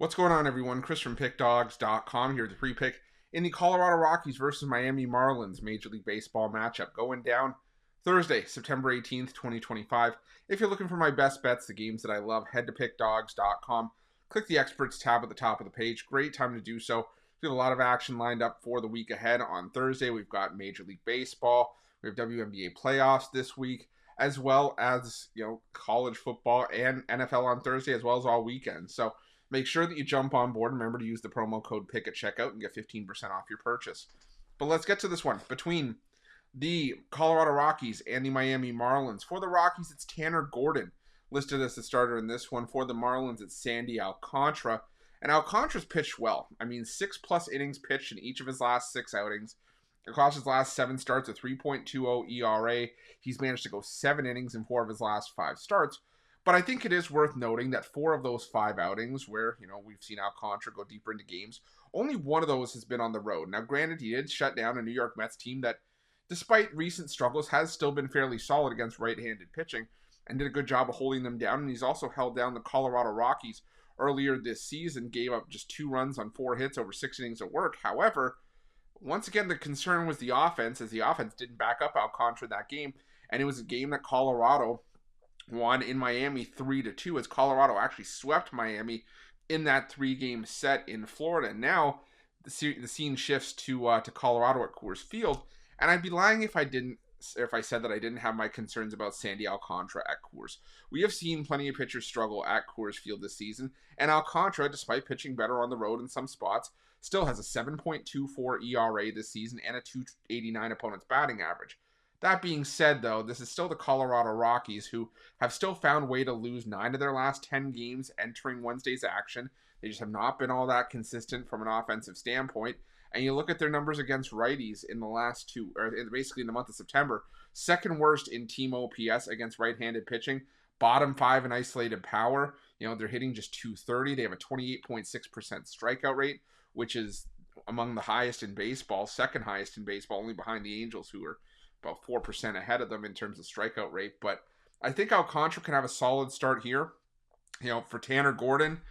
What's going on, everyone? Chris from Pickdawgz.com here with the free pick in the Colorado Rockies versus Miami Marlins Major League Baseball matchup going down Thursday, September 18th, 2025. If you're looking for my best bets, the games that I love, head to Pickdawgz.com. Click the Experts tab at the top of the page. Great time to do so. We have a lot of action lined up for the week ahead. On Thursday, we've got Major League Baseball. We have WNBA playoffs this week, as well as college football and NFL on Thursday, as well as all weekend. So make sure that you jump on board. Remember to use the promo code PICK at checkout and get 15% off your purchase. But let's get to this one. Between the Colorado Rockies and the Miami Marlins. For the Rockies, it's Tanner Gordon listed as the starter in this one. For the Marlins, it's Sandy Alcantara. And Alcantara's pitched well. I mean, 6+ innings pitched in each of his last 6 outings. Across his last 7 starts, a 3.20 ERA. He's managed to go 7 innings in 4 of his last 5 starts. But I think it is worth noting that 4 of those 5 outings where, we've seen Alcantara go deeper into games, only one of those has been on the road. Now, granted, he did shut down a New York Mets team that, despite recent struggles, has still been fairly solid against right-handed pitching and did a good job of holding them down. And he's also held down the Colorado Rockies earlier this season, gave up just 2 runs on 4 hits over 6 innings of work. However, once again, the concern was the offense, as the offense didn't back up Alcantara that game. And it was a game that Colorado won in Miami 3-2, as Colorado actually swept Miami in that 3-game set in Florida. Now the scene shifts to Colorado at Coors Field, and I'd be lying if I said that I didn't have my concerns about Sandy Alcantara at Coors. We have seen plenty of pitchers struggle at Coors Field this season, and Alcantara, despite pitching better on the road in some spots, still has a 7.24 ERA this season and a 289 opponent's batting average. That being said, though, this is still the Colorado Rockies, who have still found a way to lose 9 of their last 10 games entering Wednesday's action. They just have not been all that consistent from an offensive standpoint. And you look at their numbers against righties in the last 2, or basically in the month of September, second worst in team OPS against right-handed pitching, bottom 5 in isolated power. They're hitting just .230. They have a 28.6% strikeout rate, which is among the highest in baseball, second highest in baseball, only behind the Angels, who are about 4% ahead of them in terms of strikeout rate. But I think Alcantara can have a solid start here. For Tanner Gordon,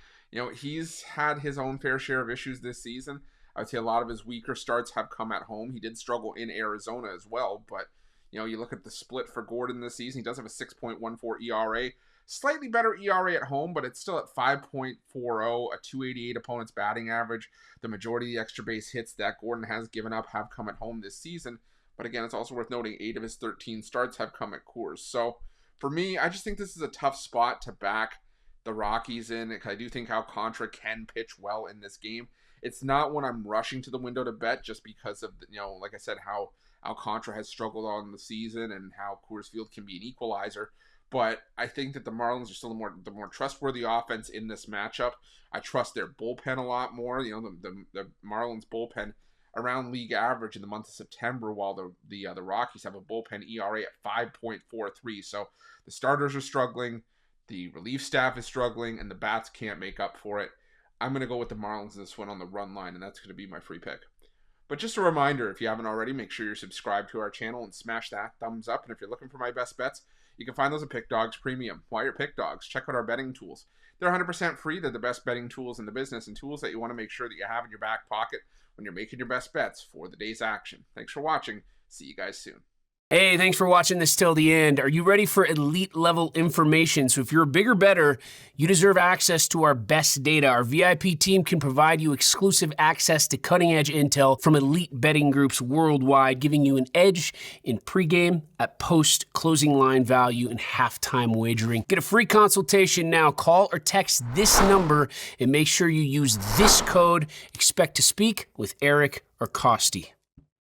he's had his own fair share of issues this season. I would say a lot of his weaker starts have come at home. He did struggle in Arizona as well, but you look at the split for Gordon this season, he does have a 6.14 ERA. Slightly better ERA at home, but it's still at 5.40, a 288 opponent's batting average. The majority of the extra base hits that Gordon has given up have come at home this season. But again, it's also worth noting 8 of his 13 starts have come at Coors. So for me, I just think this is a tough spot to back the Rockies in. I do think Alcantara can pitch well in this game. It's not one I'm rushing to the window to bet, just because of, like I said, how Alcantara has struggled on the season and how Coors Field can be an equalizer. But I think that the Marlins are still the more trustworthy offense in this matchup. I trust their bullpen a lot more. The Marlins bullpen around league average in the month of September, while the Rockies have a bullpen ERA at 5.43. So the starters are struggling, the relief staff is struggling, and the bats can't make up for it. I'm going to go with the Marlins in this one on the run line, and that's going to be my free pick. But just a reminder, if you haven't already, make sure you're subscribed to our channel and smash that thumbs up. And if you're looking for my best bets, you can find those at Pickdawgz Premium. While you're at Pickdawgz, check out our betting tools. They're 100% free. They're the best betting tools in the business, and tools that you want to make sure that you have in your back pocket when you're making your best bets for the day's action. Thanks for watching. See you guys soon. Hey, thanks for watching this till the end. Are you ready for elite level information? So if you're a bigger bettor, you deserve access to our best data. Our VIP team can provide you exclusive access to cutting edge intel from elite betting groups worldwide, giving you an edge in pregame, at post, closing line value, and halftime wagering. Get a free consultation now. Call or text this number and make sure you use this code. Expect to speak with Eric or Costi.